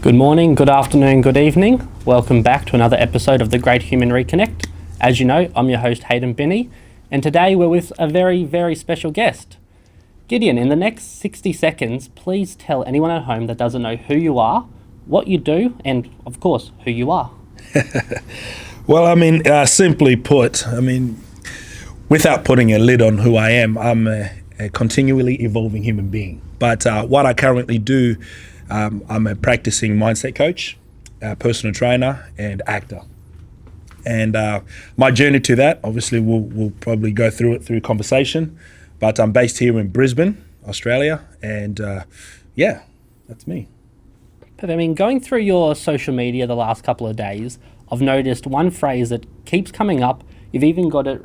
Good morning, good afternoon, good evening. Welcome back to another episode of The Great Human Reconnect. As you know, I'm your host, Hayden Binney, and today we're with a very, very special guest. Gideon, in the next 60 seconds, please tell anyone at home that doesn't know who you are, what you do, and, of course, who you are. Well, simply put, without putting a lid on who I am, I'm a continually evolving human being. But what I currently do, I'm a practicing mindset coach, personal trainer, and actor. And my journey to that, obviously, we'll probably go through it through conversation. But I'm based here in Brisbane, Australia, and that's me. But going through your social media the last couple of days, I've noticed one phrase that keeps coming up. You've even got it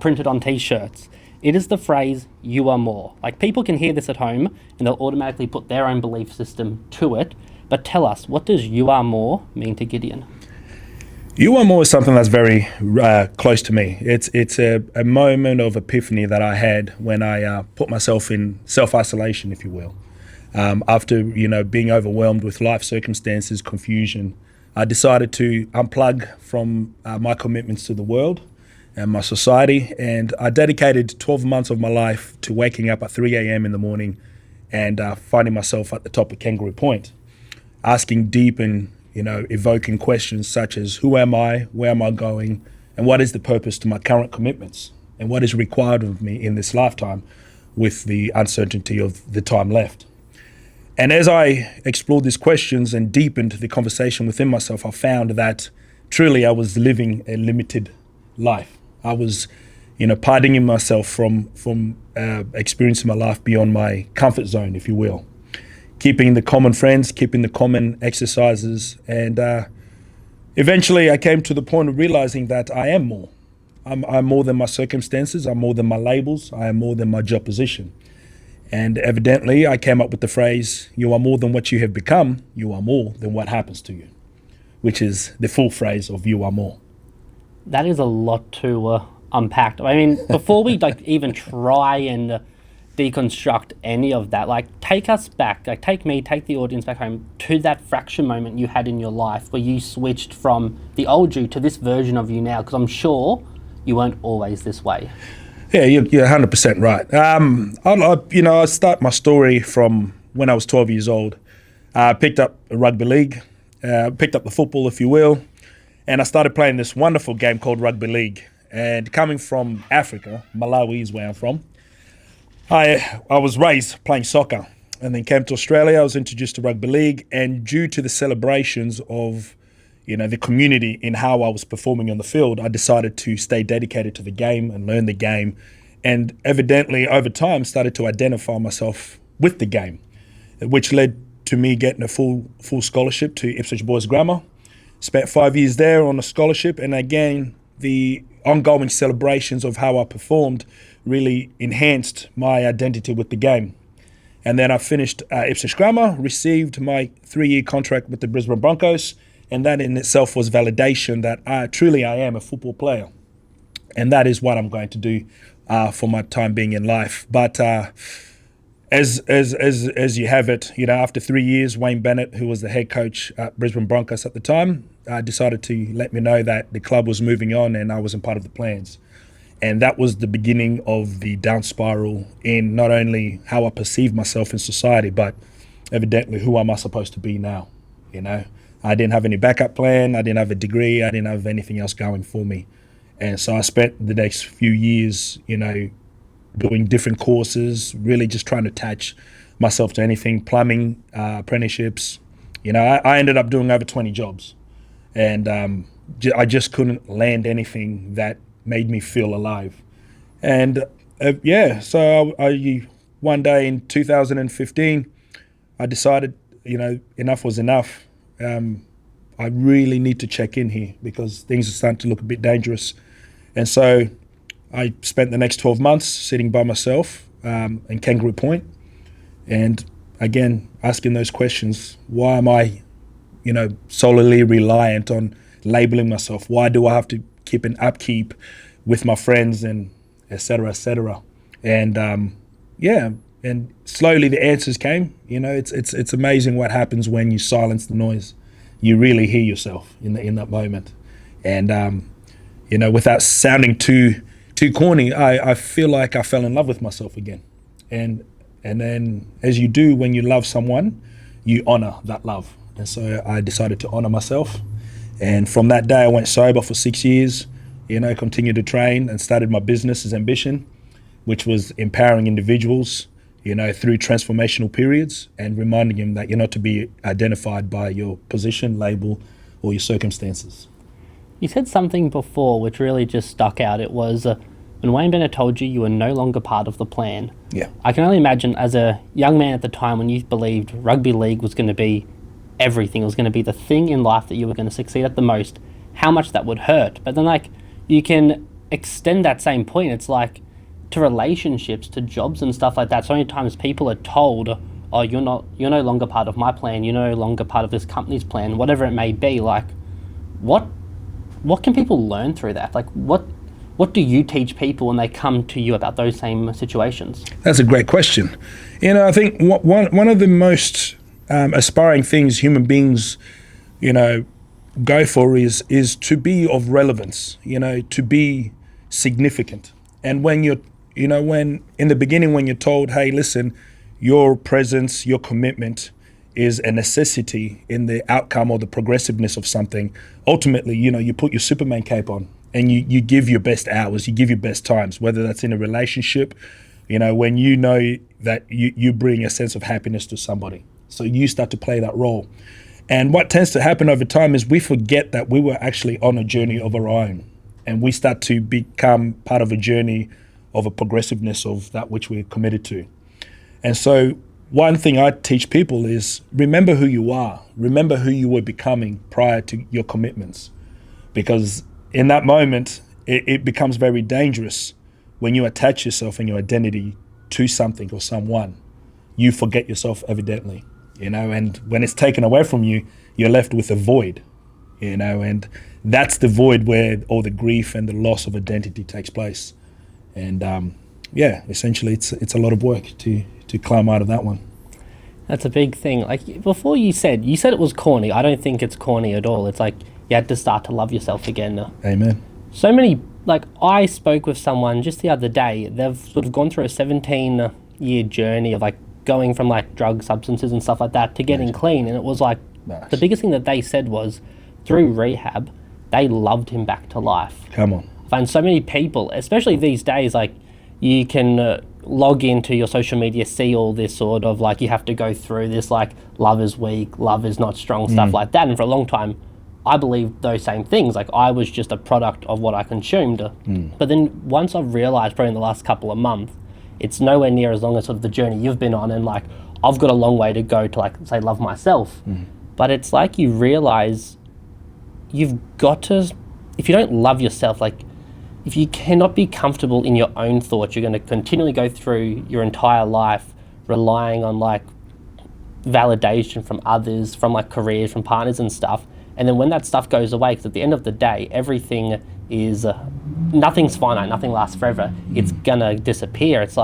printed on t-shirts. It is the phrase, "you are more." Like, people can hear this at home and they'll automatically put their own belief system to it. But tell us, what does "you are more" mean to Gideon? You are more is something that's very close to me. It's a moment of epiphany that I had when I put myself in self-isolation, if you will. After being overwhelmed with life circumstances, confusion, I decided to unplug from my commitments to the world and my society, and I dedicated 12 months of my life to waking up at 3 a.m. in the morning and finding myself at the top of Kangaroo Point, asking deep and evoking questions such as, who am I, where am I going, and what is the purpose to my current commitments, and what is required of me in this lifetime with the uncertainty of the time left. And as I explored these questions and deepened the conversation within myself, I found that truly I was living a limited life. I was, pardoning myself from experiencing my life beyond my comfort zone, if you will. Keeping the common friends, keeping the common exercises, and eventually I came to the point of realizing that I am more. I'm more than my circumstances, I'm more than my labels, I am more than my job position. And evidently I came up with the phrase, "you are more than what you have become, you are more than what happens to you," which is the full phrase of "you are more." That is a lot to unpack. Before we even try and deconstruct any of that, take us back, take the audience back home to that fraction moment you had in your life where you switched from the old you to this version of you now, because I'm sure you weren't always this way. Yeah, you're 100% right. I start my story from when I was 12 years old. I picked up a rugby league, picked up the football, if you will, and I started playing this wonderful game called rugby league. And coming from Africa, Malawi is where I'm from, I was raised playing soccer, and then came to Australia. I was introduced to rugby league, and due to the celebrations of the community in how I was performing on the field, I decided to stay dedicated to the game and learn the game, and evidently over time started to identify myself with the game, which led to me getting a full scholarship to Ipswich Boys Grammar. Spent 5 years there on a scholarship, and again, the ongoing celebrations of how I performed really enhanced my identity with the game. And then I finished Ipswich Grammar, received my 3-year contract with the Brisbane Broncos, and that in itself was validation that I am a football player. And that is what I'm going to do for my time being in life. But as you have it, after 3 years, Wayne Bennett, who was the head coach at Brisbane Broncos at the time, decided to let me know that the club was moving on and I wasn't part of the plans. And that was the beginning of the down spiral in not only how I perceive myself in society, but evidently who am I supposed to be now, I didn't have any backup plan, I didn't have a degree, I didn't have anything else going for me. And so I spent the next few years, doing different courses, really just trying to attach myself to anything, plumbing, apprenticeships. I ended up doing over 20 jobs, and I just couldn't land anything that made me feel alive. And so I one day in 2015, I decided, enough was enough. I really need to check in here because things are starting to look a bit dangerous. And so I spent the next 12 months sitting by myself in Kangaroo Point, and again, asking those questions. Why am I, solely reliant on labeling myself? Why do I have to keep an upkeep with my friends and et cetera, et cetera? And and slowly the answers came. It's amazing what happens when you silence the noise. You really hear yourself in that moment. And without sounding too corny, I feel like I fell in love with myself again. And then, as you do when you love someone, you honor that love. And so I decided to honor myself. And from that day, I went sober for 6 years, continued to train and started my business as Ambition, which was empowering individuals, through transformational periods and reminding them that you're not to be identified by your position, label, or your circumstances. You said something before which really just stuck out. It was when Wayne Bennett told you were no longer part of the plan. Yeah. I can only imagine, as a young man at the time, when you believed rugby league was going to be everything, it was going to be the thing in life that you were going to succeed at the most, how much that would hurt. But then, you can extend that same point. It's to relationships, to jobs and stuff like that. So many times people are told, oh, you're no longer part of my plan, you're no longer part of this company's plan, whatever it may be. What can people learn through that? What do you teach people when they come to you about those same situations? That's a great question. I think one of the most aspiring things human beings, go for is to be of relevance, to be significant. And when when in the beginning, when you're told, hey, listen, your presence, your commitment is a necessity in the outcome or the progressiveness of something, ultimately, you put your Superman cape on and you give your best hours, you give your best times, whether that's in a relationship, when you know that you bring a sense of happiness to somebody. So you start to play that role. And what tends to happen over time is we forget that we were actually on a journey of our own, and we start to become part of a journey of a progressiveness of that which we're committed to. And so one thing I teach people is remember who you are, remember who you were becoming prior to your commitments, because in that moment, it becomes very dangerous when you attach yourself and your identity to something or someone. You forget yourself evidently, and when it's taken away from you, you're left with a void, and that's the void where all the grief and the loss of identity takes place. And essentially it's a lot of work to climb out of that one. That's a big thing. Before you said it was corny. I don't think it's corny at all. It's you had to start to love yourself again. Amen. So many, I spoke with someone just the other day. They've sort of gone through a 17-year journey of going from drug substances and stuff like that to getting clean. And it was nice. The biggest thing that they said was through rehab, they loved him back to life. Come on. I find so many people, especially these days, you can log into your social media, see all this sort of you have to go through this love is weak, love is not strong, stuff like that. And for a long time, I believed those same things. I was just a product of what I consumed. But then once I've realized, probably in the last couple of months, it's nowhere near as long as sort of the journey you've been on. And I've got a long way to go to say love myself. But it's you realize you've got to, if you don't love yourself, if you cannot be comfortable in your own thoughts, you're going to continually go through your entire life relying on validation from others, from careers, from partners and stuff. And then when that stuff goes away, because at the end of the day, everything is, nothing's finite, nothing lasts forever. It's going to disappear. It's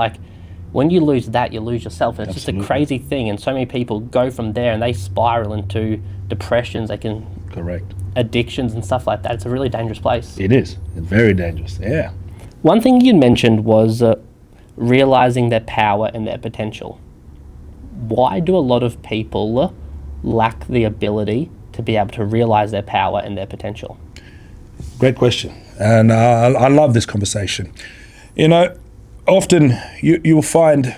when you lose that, you lose yourself. And it's Absolutely. just a crazy thing. And so many people go from there and they spiral into depressions. They can... Correct. Addictions and stuff like that. It's a really dangerous place. It is. It's very dangerous. Yeah. One thing you mentioned was realizing their power and their potential. Why do a lot of people lack the ability to be able to realize their power and their potential? Great question. And I love this conversation. Often you'll find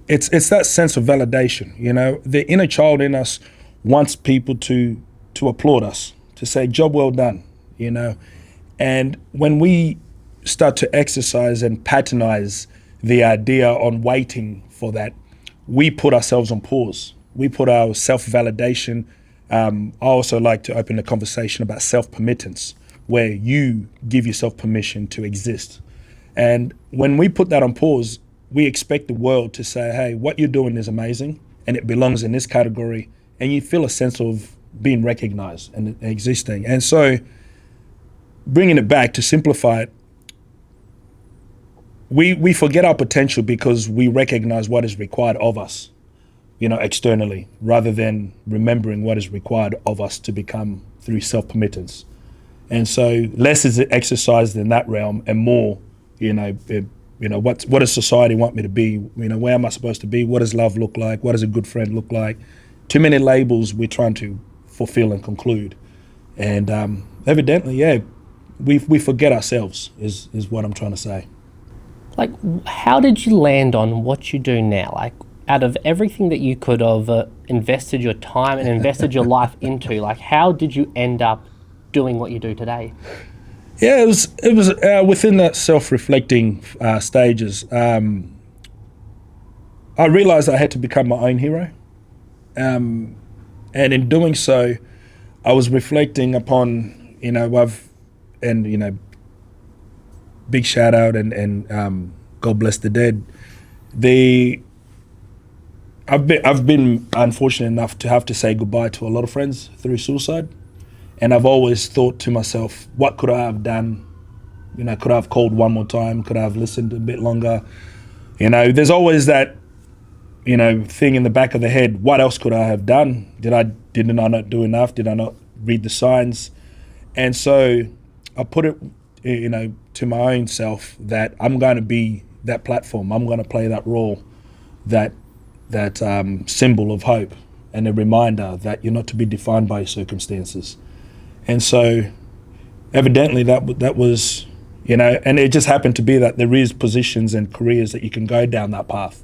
it's that sense of validation. The inner child in us wants people to applaud us, to say, job well done, And when we start to exercise and patronize the idea on waiting for that, we put ourselves on pause. We put our self-validation. I also like to open the conversation about self-permittance, where you give yourself permission to exist. And when we put that on pause, we expect the world to say, hey, what you're doing is amazing and it belongs in this category. And you feel a sense of being recognized and existing. And so bringing it back to simplify it, we forget our potential because we recognize what is required of us, externally, rather than remembering what is required of us to become through self-permittance. And so less is exercised in that realm, and more, what does society want me to be? Where am I supposed to be? What does love look like? What does a good friend look like? Too many labels we're trying to fulfill and conclude. And evidently, we forget ourselves is what I'm trying to say. Like, how did you land on what you do now? Like, out of everything that you could have invested your time and invested your life into, like, how did you end up doing what you do today? Yeah, it was within that self-reflecting stages. I realized I had to become my own hero. And in doing so, I was reflecting upon, big shout out and God bless the dead. I've been unfortunate enough to have to say goodbye to a lot of friends through suicide. And I've always thought to myself, what could I have done? Could I have called one more time? Could I have listened a bit longer? There's always that, thing in the back of the head. What else could I have done? Didn't I not do enough? Did I not read the signs? And so I put it, to my own self that I'm going to be that platform. I'm going to play that role, that symbol of hope, and a reminder that you're not to be defined by your circumstances. And so evidently that was, and it just happened to be that there is positions and careers that you can go down that path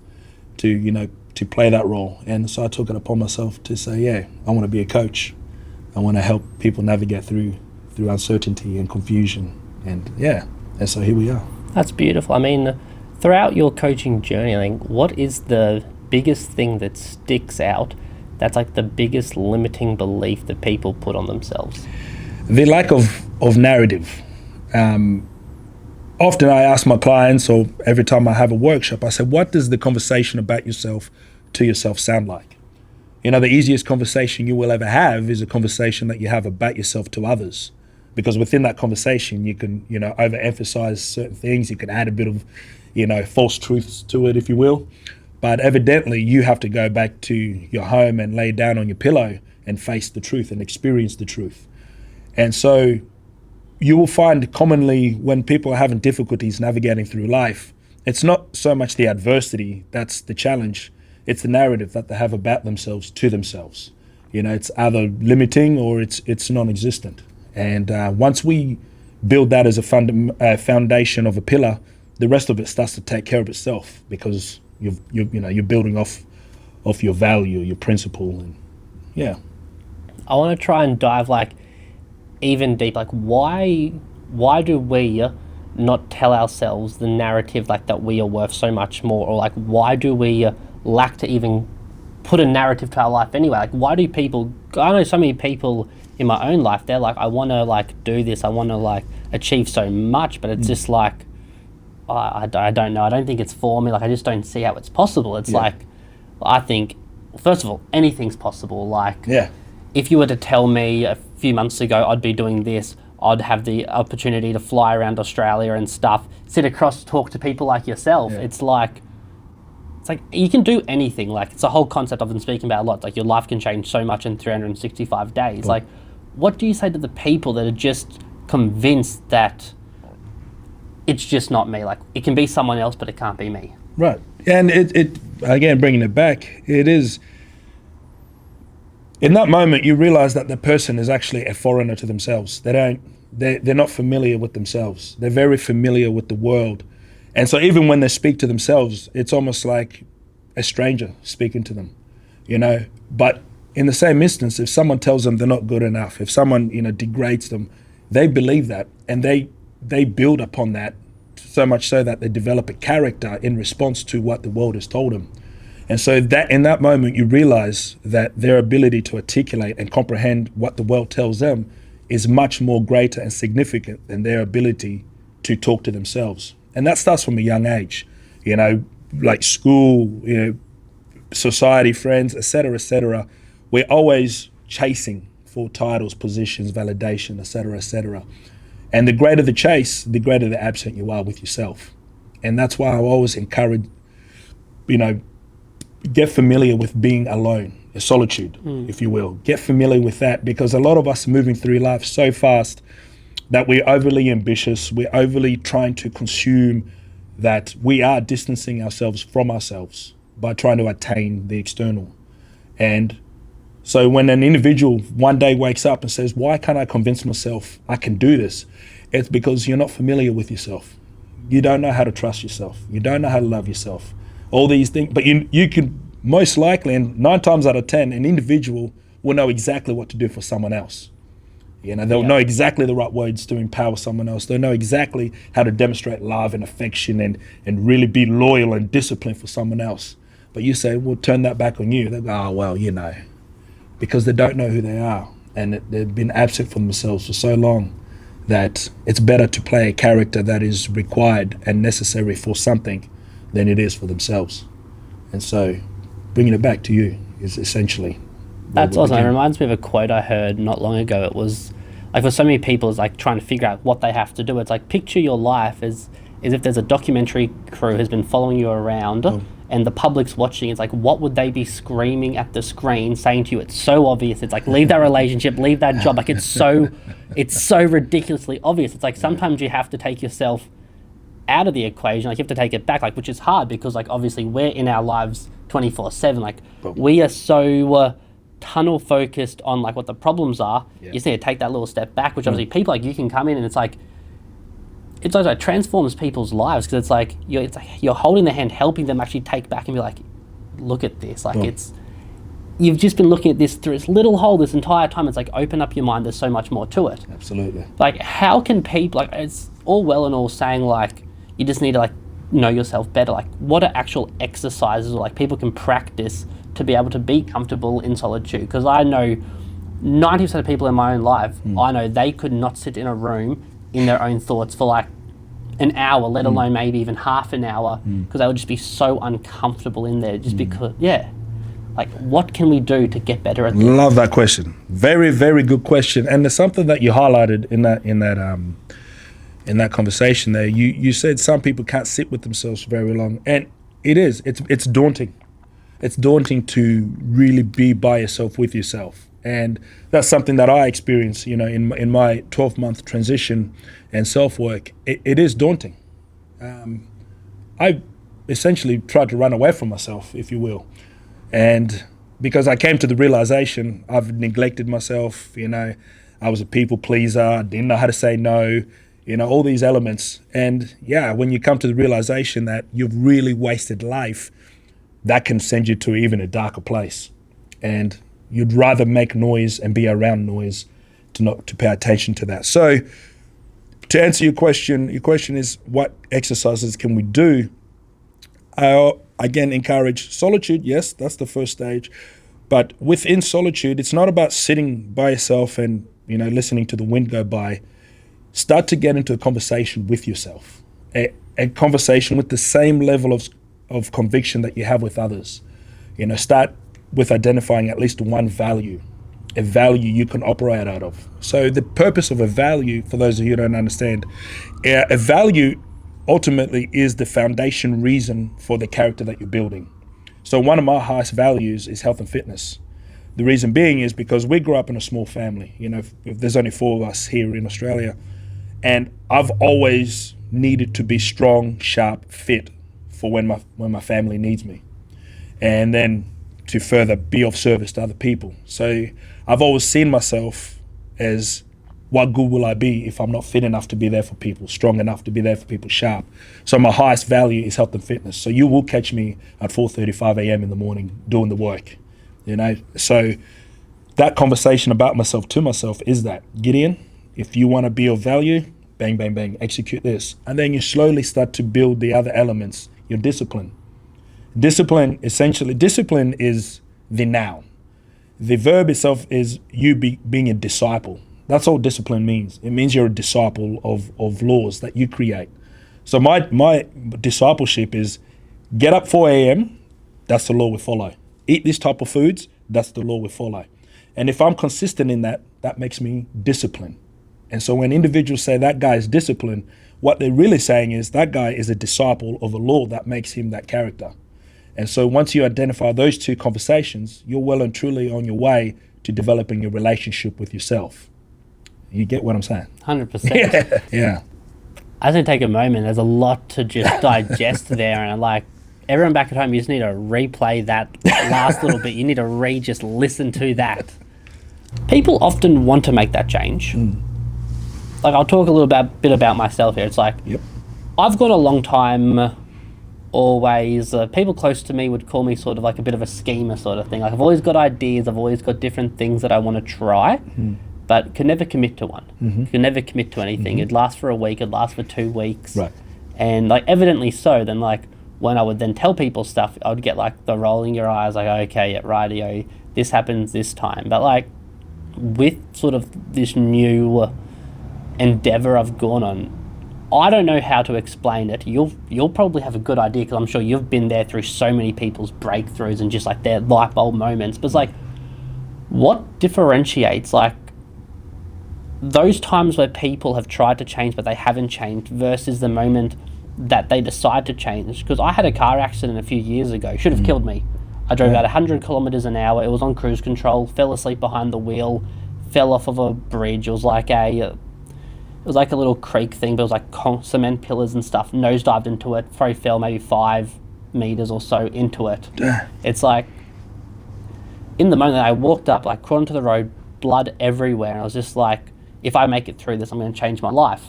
to play that role. And so I took it upon myself to say, I want to be a coach. I want to help people navigate through uncertainty and confusion. And so here we are. That's beautiful. I mean, throughout your coaching journey, I think, what is the biggest thing that sticks out that's like the biggest limiting belief that people put on themselves? The lack of narrative. Often I ask my clients, or every time I have a workshop, I say, what does the conversation about yourself to yourself sound like? The easiest conversation you will ever have is a conversation that you have about yourself to others. Because within that conversation, you can, overemphasize certain things. You can add a bit of, false truths to it, if you will. But evidently, you have to go back to your home and lay down on your pillow and face the truth and experience the truth. And so you will find commonly when people are having difficulties navigating through life, it's not so much the adversity that's the challenge. It's the narrative that they have about themselves to themselves. It's either limiting or it's non-existent. And once we build that as a foundation of a pillar, the rest of it starts to take care of itself, because you're building off your value, your principle, and I want to try and dive even deep. Why do we not tell ourselves the narrative that we are worth so much more, or why do we lack to even put a narrative to our life anyway? Why do people? I know so many people in my own life, they're I want to do this, I want to achieve so much, but it's just I don't know, I don't think it's for me, I just don't see how it's possible. It's I think, first of all, anything's possible. If you were to tell me a few months ago I'd be doing this, I'd have the opportunity to fly around Australia and stuff, sit across, talk to people like yourself. It's you can do anything. It's a whole concept I've been speaking about a lot. Your life can change so much in 365 days. What do you say to the people that are just convinced that it's just not me? It can be someone else, but it can't be me. Right. And it again, bringing it back, it is, in that moment, you realize that the person is actually a foreigner to themselves. They're not familiar with themselves. They're very familiar with the world. And so even when they speak to themselves, it's almost like a stranger speaking to them, But in the same instance, if someone tells them they're not good enough, if someone, degrades them, they believe that, and they build upon that, so much so that they develop a character in response to what the world has told them. And so that in that moment, you realize that their ability to articulate and comprehend what the world tells them is much more greater and significant than their ability to talk to themselves. And that starts from a young age, school, society, friends, etc., etc. We're always chasing for titles, positions, validation, etc., etc. And the greater the chase, the greater the absent you are with yourself. And that's why I always encourage, you know, get familiar with being alone, solitude, if you will. Get familiar with that, because a lot of us are moving through life so fast that we're overly ambitious, we're overly trying to consume, that we are distancing ourselves from ourselves by trying to attain the external. And so when an individual one day wakes up and says, why can't I convince myself I can do this? It's because you're not familiar with yourself. You don't know how to trust yourself. You don't know how to love yourself. All these things, but you can most likely, and 9 times out of 10, an individual will know exactly what to do for someone else. You know, they'll know exactly the right words to empower someone else. They'll know exactly how to demonstrate love and affection and really be loyal and disciplined for someone else. But you say, well, turn that back on you. They go, oh, well, you know, because they don't know who they are, and they've been absent from themselves for so long that it's better to play a character that is required and necessary for something than it is for themselves. And so bringing it back to you is essentially... That's awesome. It reminds me of a quote I heard not long ago. It was like, for so many people, it's like trying to figure out what they have to do. It's like, picture your life as if there's a documentary crew has been following you around and the public's watching. It's like, what would they be screaming at the screen saying to you? It's so obvious. It's like, leave that relationship, leave that job. Like, it's so ridiculously obvious. It's like, sometimes you have to take yourself out of the equation. Like, you have to take it back, like, which is hard because, like, obviously we're in our lives 24/7. Like, we are so tunnel focused on like what the problems are. You just need to take that little step back, which obviously people like you can come in, and it's like also transforms people's lives, because it's like you're holding their hand, helping them actually take back and be like, look at this. Like, you've just been looking at this through this little hole this entire time. It's like, open up your mind, there's so much more to it. Absolutely. Like, how can people, like, it's all well and all saying like you just need to like know yourself better. Like, what are actual exercises or like people can practice to be able to be comfortable in solitude? Because I know 90% of people in my own life, I know they could not sit in a room in their own thoughts for like an hour, let alone maybe even half an hour, because they would just be so uncomfortable in there just because, like, what can we do to get better at this? Love that question. Very, very good question. And there's something that you highlighted in that conversation there. You said some people can't sit with themselves for very long, and it's daunting. It's daunting to really be by yourself with yourself. And that's something that I experienced, you know, in my 12-month transition and self-work. It is daunting. I essentially tried to run away from myself, if you will. And because I came to the realization I've neglected myself, you know, I was a people pleaser, I didn't know how to say no, you know, all these elements. And when you come to the realization that you've really wasted life, that can send you to even a darker place. And you'd rather make noise and be around noise to pay attention to that. So to answer your question is, what exercises can we do? I again encourage solitude. Yes, that's the first stage. But within solitude, it's not about sitting by yourself and, you know, listening to the wind go by. Start to get into a conversation with yourself, a conversation with the same level of conviction that you have with others. You know, start with identifying at least one value, a value you can operate out of. So the purpose of a value, for those of you who don't understand, a value ultimately is the foundation reason for the character that you're building. So one of my highest values is health and fitness. The reason being is because we grew up in a small family. You know, if there's only 4 of us here in Australia, and I've always needed to be strong, sharp, fit for when my family needs me, and then to further be of service to other people. So I've always seen myself as, what good will I be if I'm not fit enough to be there for people, strong enough to be there for people, sharp? So my highest value is health and fitness. So you will catch me at 4:35 a.m. in the morning doing the work, you know? So that conversation about myself to myself is that, Gideon, if you want to be of value, bang, bang, bang, execute this. And then you slowly start to build the other elements, your discipline. Discipline is the noun. The verb itself is you being a disciple. That's all discipline means. It means you're a disciple of laws that you create. So my discipleship is get up 4 a.m., that's the law we follow. Eat this type of foods, that's the law we follow. And if I'm consistent in that, that makes me disciplined. And so when individuals say that guy is disciplined, what they're really saying is that guy is a disciple of a law that makes him that character. And so once you identify those two conversations, you're well and truly on your way to developing a relationship with yourself. You get what I'm saying? 100%. Yeah. I just need to take a moment. There's a lot to just digest there, and like everyone back at home, you just need to replay that last little bit. You need to just listen to that. People often want to make that change. Like I'll talk a little bit about myself here. It's like, I've got a long time. Always, people close to me would call me sort of like a bit of a schemer sort of thing. Like I've always got ideas. I've always got different things that I want to try. But can never commit to one. Can never commit to anything. It'd last for a week, it'd last for 2 weeks. Right. And like evidently so, then like when I would then tell people stuff, I would get like the rolling your eyes, like, okay, yeah, rightio, this happens this time. But like with sort of this new endeavor I've gone on, I don't know how to explain it. You'll probably have a good idea, because I'm sure you've been there through so many people's breakthroughs and just like their light bulb moments. But it's like, what differentiates like those times where people have tried to change but they haven't changed versus the moment that they decide to change? Because I had a car accident a few years ago. Should have killed me. I drove about 100 kilometers an hour. It was on cruise control. Fell asleep behind the wheel. Fell off of a bridge. It was like a little creek thing, but it was like cement pillars and stuff. Nosedived into it. Probably fell maybe 5 meters or so into it. It's like, in the moment I walked up, like crawled onto the road, blood everywhere, and I was just like, if I make it through this, I'm going to change my life.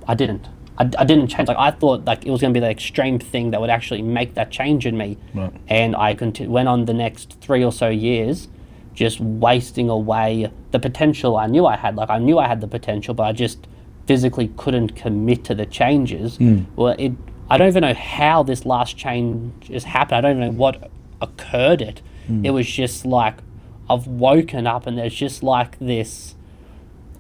I didn't. I didn't change. Like I thought like it was going to be the extreme thing that would actually make that change in me. Right. And I went on the next 3 or so years just wasting away the potential I knew I had. Like I knew I had the potential, but I just physically couldn't commit to the changes. Well, I don't even know how this last change has happened. I don't even know what occurred it. It was just like I've woken up and there's just like this,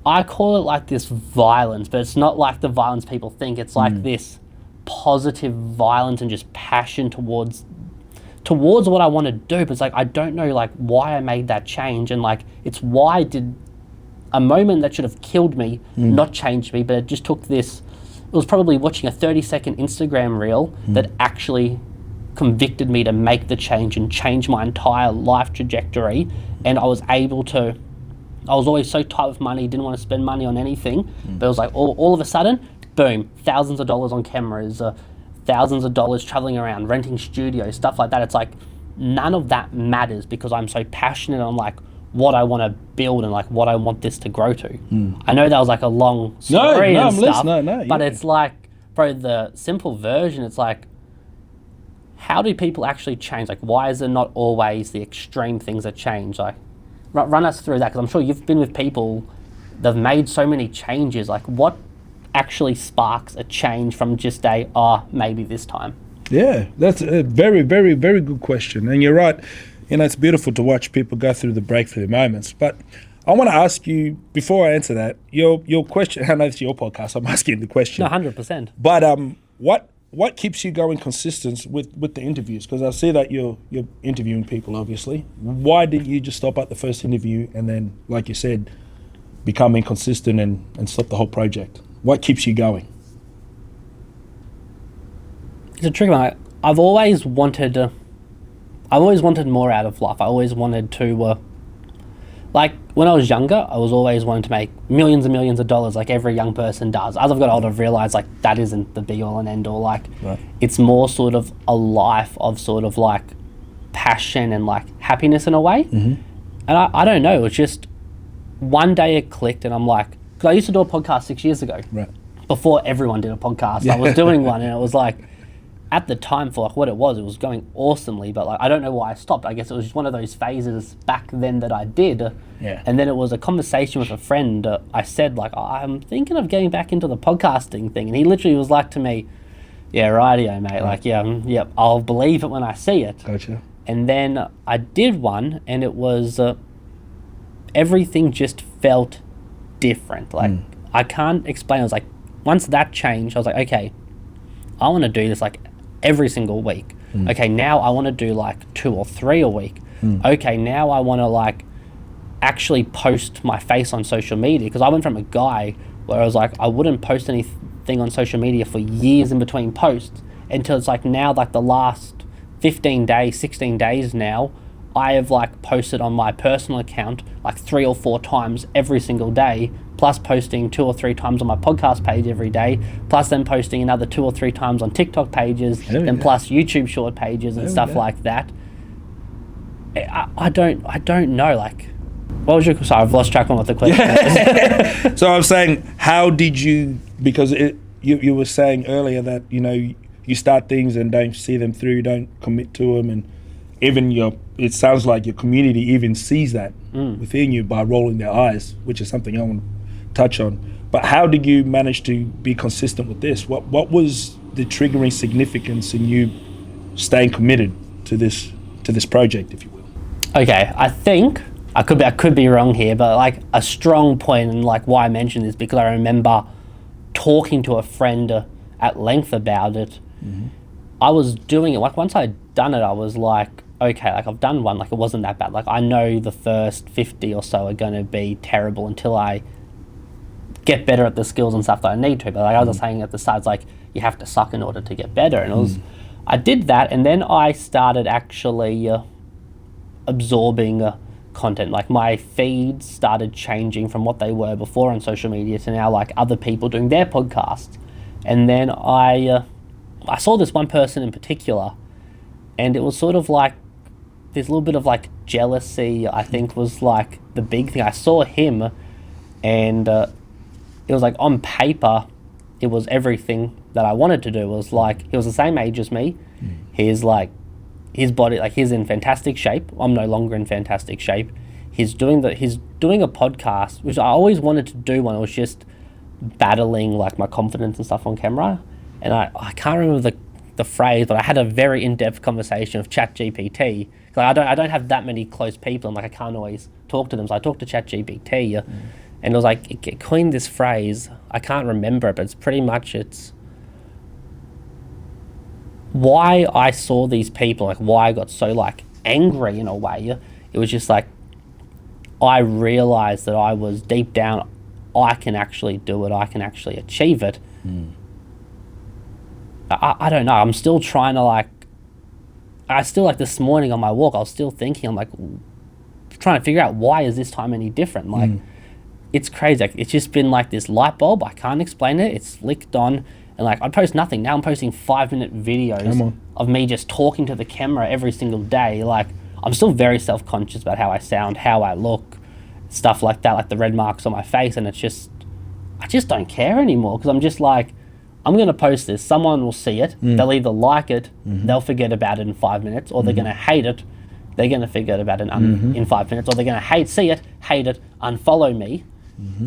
I call it like this violence, but it's not like the violence people think. It's like this positive violence and just passion towards what I want to do. But it's like, I don't know like why I made that change. And like, it's why did a moment that should have killed me not change me, but it just took this, it was probably watching a 30-second Instagram reel that actually convicted me to make the change and change my entire life trajectory. And I was able to, I was always so tight with money, didn't want to spend money on anything, but it was like all of a sudden, boom, thousands of dollars on cameras, thousands of dollars traveling around, renting studios, stuff like that. It's like, none of that matters because I'm so passionate on like what I want to build and like what I want this to grow to. I know that was like a long story and stuff, but it's like, bro, the simple version, it's like, how do people actually change? Like, why is it not always the extreme things that change? Like, run us through that, because I'm sure you've been with people that've made so many changes. Like, what actually sparks a change from just maybe this time? Yeah, that's a very, very, very good question. And you're right. You know, it's beautiful to watch people go through the breakthrough moments. But I want to ask you, before I answer that, your question, I know it's your podcast, I'm asking the question. No, 100%. But what keeps you going consistent with the interviews? Because I see that you're interviewing people, obviously. Why did you just stop at the first interview and then, like you said, become inconsistent and stop the whole project? What keeps you going? It's a tricky one. I've always wanted more out of life. I always wanted to, like when I was younger, I was always wanting to make millions and millions of dollars like every young person does. As I've got older, I've realised like that isn't the be all and end all. Like It's more sort of a life of sort of like passion and like happiness in a way. And I don't know, it's just one day it clicked and I'm like, because I used to do a podcast 6 years ago. Before everyone did a podcast, I was doing one and it was like, at the time for like what it was going awesomely, but like I don't know why I stopped. I guess it was just one of those phases back then that I did. And then it was a conversation with a friend. I said like, I'm thinking of getting back into the podcasting thing, and he literally was like to me, yeah, rightio, mate. Like, yeah, I'll believe it when I see it. Gotcha. And then I did one, and it was everything just felt different. Like I can't explain. I was like, once that changed, I was like, okay, I want to do this like every single week. Okay, now I want to do like 2 or 3 a week. Okay, now I want to like actually post my face on social media, because I went from a guy where I was like, I wouldn't post anything on social media for years in between posts, until it's like now, like the last 15 days, 16 days now, I have like posted on my personal account like 3 or 4 times every single day, plus posting 2 or 3 times on my podcast page every day, plus then posting another 2 or 3 times on TikTok pages, and plus YouTube short pages and stuff like that. I don't know, like, what was your, sorry, I've lost track on what the question is. So I'm saying, how did you, because you were saying earlier that, you know, you start things and don't see them through, don't commit to them, and even it sounds like your community even sees that within you by rolling their eyes, which is something I want to touch on. But how did you manage to be consistent with this? What was the triggering significance in you staying committed to this project, if you will? Okay, I think I could be wrong here, but like a strong point, and like why I mentioned this, because I remember talking to a friend at length about it. I was doing it, like once I'd done it, I was like, okay, like I've done one, like it wasn't that bad. Like I know the first 50 or so are going to be terrible until I get better at the skills and stuff that I need to. But like I was saying at the start, it's like you have to suck in order to get better. And it was, I did that, and then I started actually absorbing content. Like my feeds started changing from what they were before on social media to now like other people doing their podcasts. And then I saw this one person in particular, and it was sort of like this little bit of like jealousy, I think, was like the big thing. I saw him, and it was like on paper, it was everything that I wanted to do. It was like he was the same age as me. He's like, his body, like he's in fantastic shape. I'm no longer in fantastic shape. He's doing a podcast, which I always wanted to do when I was just battling like my confidence and stuff on camera. And I can't remember the phrase, but I had a very in-depth conversation with ChatGPT. Like I don't have that many close people, and like I can't always talk to them. So I talked to ChatGPT, and it was like it coined this phrase. I can't remember it, but it's pretty much why I saw these people, like why I got so like angry in a way. It was just like I realized that I was deep down, I can actually do it. I can actually achieve it. I don't know. I'm still trying to like, I still like this morning on my walk, I was still thinking, I'm like trying to figure out why is this time any different? Like it's crazy. Like, it's just been like this light bulb. I can't explain it. It's flicked on, and like I post nothing. Now I'm posting 5-minute videos of me just talking to the camera every single day. Like I'm still very self-conscious about how I sound, how I look, stuff like that, like the red marks on my face. And it's just, I just don't care anymore, because I'm just like, I'm going to post this, someone will see it, they'll either like it, they'll forget about it in 5 minutes, or they're going to hate it, they're going to forget about it in 5 minutes, or they're going to hate it, unfollow me,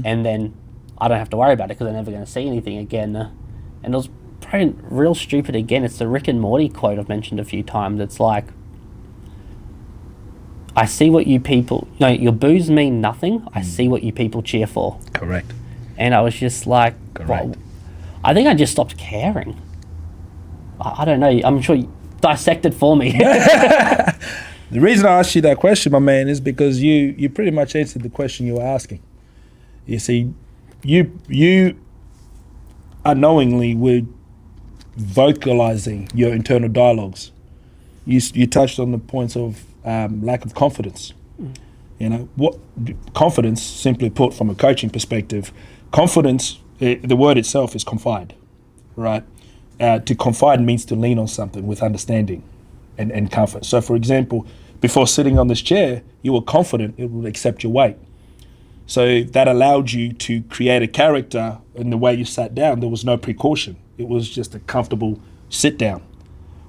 and then I don't have to worry about it because they're never going to see anything again. And it was probably real stupid again. It's the Rick and Morty quote I've mentioned a few times. It's like, I see what you people, your boos mean nothing, I see what you people cheer for. Correct. And I was just like, Correct. well, I think I just stopped caring. I don't know. I'm sure you dissect it for me. The reason I asked you that question, my man, is because you pretty much answered the question you were asking. You see, you unknowingly were vocalizing your internal dialogues. You touched on the points of lack of confidence. You know, what confidence, simply put, from a coaching perspective, confidence, the word itself is confide, right? To confide means to lean on something with understanding and comfort. So, for example, before sitting on this chair, you were confident it would accept your weight. So that allowed you to create a character in the way you sat down. There was no precaution. It was just a comfortable sit down.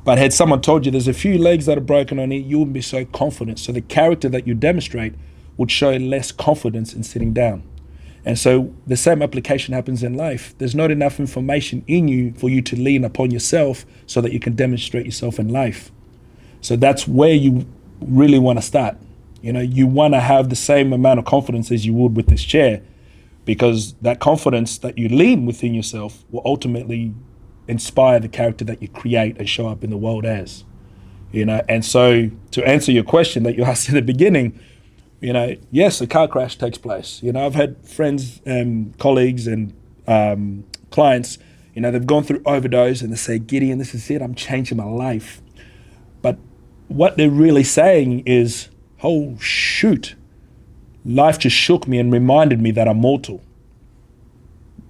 But had someone told you there's a few legs that are broken on it, you wouldn't be so confident. So the character that you demonstrate would show less confidence in sitting down. And so the same application happens in life. There's not enough information in you for you to lean upon yourself so that you can demonstrate yourself in life. So that's where you really want to start. You know, you want to have the same amount of confidence as you would with this chair, because that confidence that you lean within yourself will ultimately inspire the character that you create and show up in the world as. You know, and so to answer your question that you asked in the beginning, Yes, a car crash takes place. I've had friends, colleagues, and clients. They've gone through overdose, and they say, "Gideon, this is it. I'm changing my life." But what they're really saying is, "Oh shoot, life just shook me and reminded me that I'm mortal.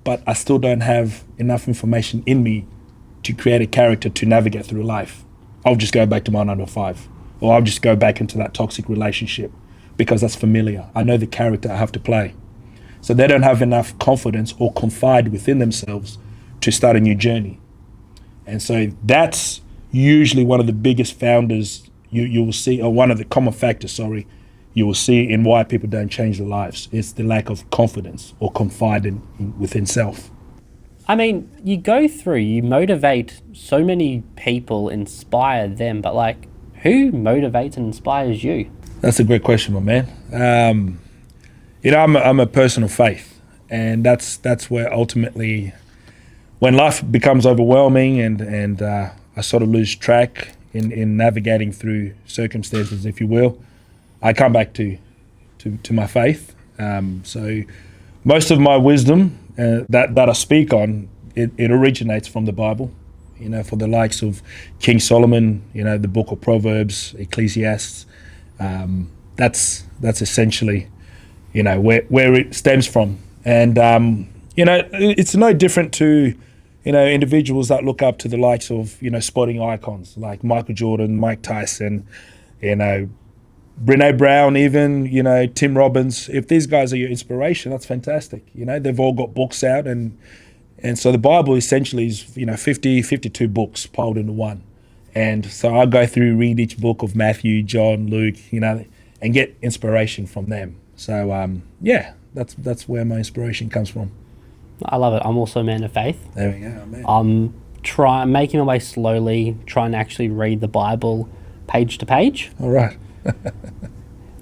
But I still don't have enough information in me to create a character to navigate through life. I'll just go back to my 9 to 5, or I'll just go back into that toxic relationship because that's familiar. I know the character I have to play." So they don't have enough confidence or confide within themselves to start a new journey. And so that's usually one of the biggest founders you will see, or one of the common factors, you will see in why people don't change their lives. It's the lack of confidence or confiding within self. I mean, you motivate so many people, inspire them, but like, who motivates and inspires you? That's a great question, my man. I'm a person of faith, and that's where ultimately, when life becomes overwhelming and I sort of lose track in navigating through circumstances, if you will, I come back to my faith. So most of my wisdom that I speak on, it originates from the Bible. For the likes of King Solomon, the book of Proverbs, Ecclesiastes, that's essentially, where it stems from. And, it's no different to, individuals that look up to the likes of, sporting icons like Michael Jordan, Mike Tyson, Brene Brown, even, Tim Robbins. If these guys are your inspiration, that's fantastic. They've all got books out, and so the Bible essentially is, 52 books piled into one. And so I go through, read each book of Matthew, John, Luke, and get inspiration from them. So, that's where my inspiration comes from. I love it. I'm also a man of faith. There we go, man. I'm making my way slowly, trying to actually read the Bible page to page. All right.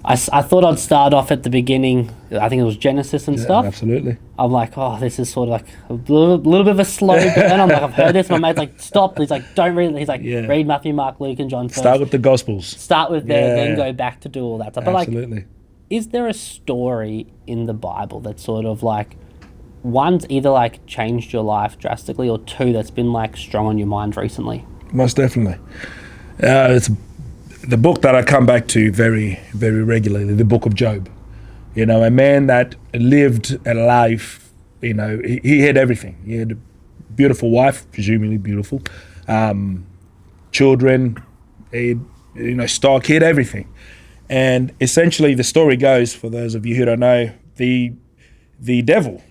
I thought I'd start off at the beginning. I think it was Genesis and stuff. Absolutely. I'm like, oh, this is sort of like a little bit of a slow burn. I'm like, I've heard this. My mate's like, stop. He's like, don't read it. He's like, read Matthew, Mark, Luke, and John first. Start with the Gospels. Start with there, then go back to do all that stuff. But absolutely. Is there a story in the Bible that's sort of like, one's either like changed your life drastically, or two that's been like strong on your mind recently? Most definitely. It's the book that I come back to very, very regularly, the book of Job. A man that lived a life, he had everything. He had a beautiful wife, presumably beautiful, children, stock, he had everything. And essentially the story goes, for those of you who don't know, the devil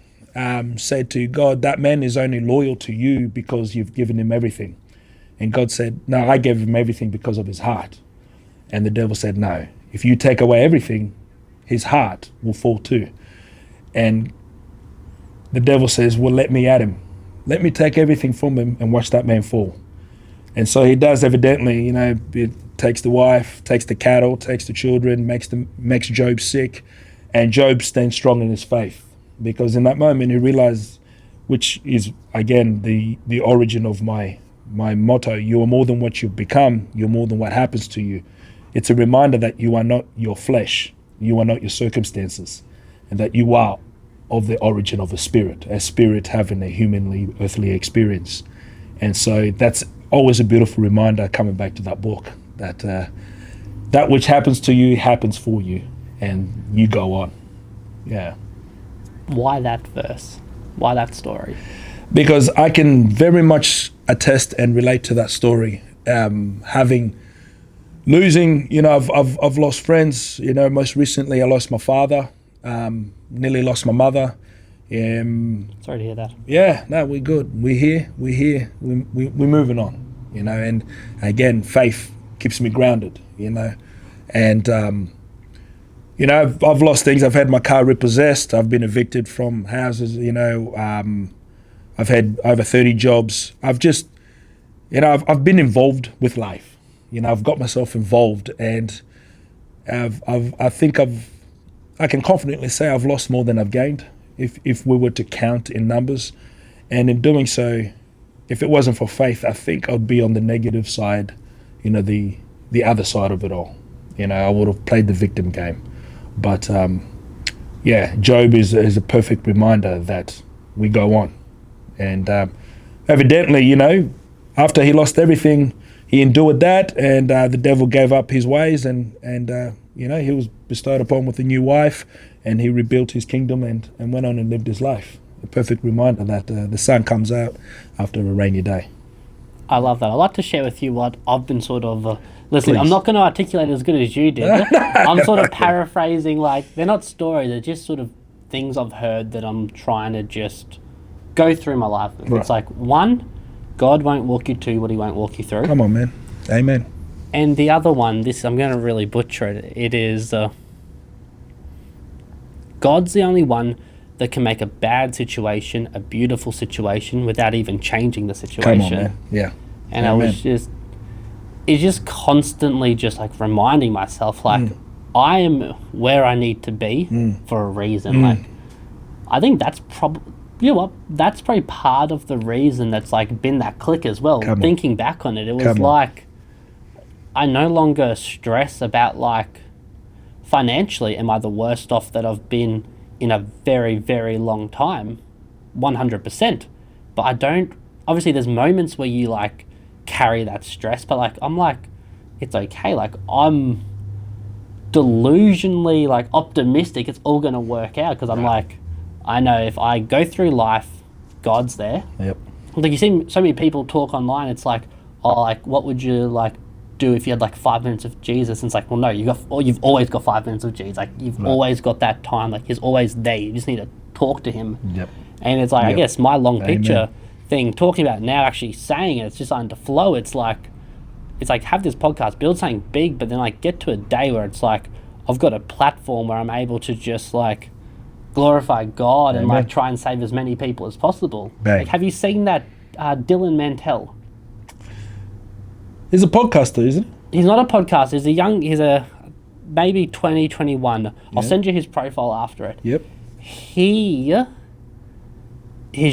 said to God, "That man is only loyal to you because you've given him everything." And God said, "No, I gave him everything because of his heart." And the devil said, "No, if you take away everything, his heart will fall too." And the devil says, "Well, let me at him. Let me take everything from him and watch that man fall." And so he does, evidently. It takes the wife, takes the cattle, takes the children, makes Job sick. And Job stands strong in his faith, because in that moment he realized, which is, again, the origin of my motto: you are more than what you've become, you're more than what happens to you. It's a reminder that you are not your flesh, you are not your circumstances, and that you are of the origin of a spirit having a humanly, earthly experience. And so that's always a beautiful reminder, coming back to that book, that that which happens to you happens for you, and you go on. Yeah. Why that verse? Why that story? Because I can very much attest and relate to that story. Losing, I've lost friends. Most recently I lost my father. Nearly lost my mother. Sorry to hear that. Yeah, no, we're good. We're here. We're moving on. And again, faith keeps me grounded. And I've lost things. I've had my car repossessed. I've been evicted from houses. I've had over 30 jobs. I've just, I've been involved with life. I've got myself involved, and I can confidently say I've lost more than I've gained, if we were to count in numbers. And in doing so, if it wasn't for faith, I think I'd be on the negative side, the other side of it all. I would have played the victim game, But Job is a perfect reminder that we go on. And evidently, after he lost everything, he endured that, and the devil gave up his ways, and he was bestowed upon with a new wife, and he rebuilt his kingdom and went on and lived his life. A perfect reminder that the sun comes out after a rainy day. I love that. I'd like to share with you what I've been sort of listening. Please. I'm not going to articulate as good as you did. I'm sort of paraphrasing, like, they're not stories, they're just sort of things I've heard that I'm trying to just go through my life. Right. It's like, one, God won't walk you to what he won't walk you through. Come on, man. Amen. And the other one, this I'm going to really butcher it. It is God's the only one that can make a bad situation a beautiful situation without even changing the situation. Come on, man. Yeah. And Amen. it's just constantly just like reminding myself, like, I am where I need to be for a reason. Like, I think that's probably, that's probably part of the reason that's like been that click as well. Thinking back on it, it was like, I no longer stress about, like, financially, am I the worst off that I've been in a very, very long time? 100%. But I don't, obviously there's moments where you like carry that stress, but like, I'm like, it's okay. Like, I'm delusionally like optimistic it's all going to work out, because I'm like, I know if I go through life, God's there. Yep. Like, you see so many people talk online, it's like, oh, like, what would you like do if you had like 5 minutes of Jesus? And it's like, well, no, you've always got 5 minutes of Jesus. Like, you've always got that time. Like, he's always there. You just need to talk to him. Yep. And it's like, I guess my long picture thing, talking about it now, actually saying it, it's just starting to flow. It's like have this podcast, build something big, but then like get to a day where it's like, I've got a platform where I'm able to just like glorify God and like try and save as many people as possible. Like, have you seen that Dylan Mantell? He's a podcaster, isn't he? He's not a podcaster. He's a maybe 20, 21. I'll send you his profile after it. Yep. He's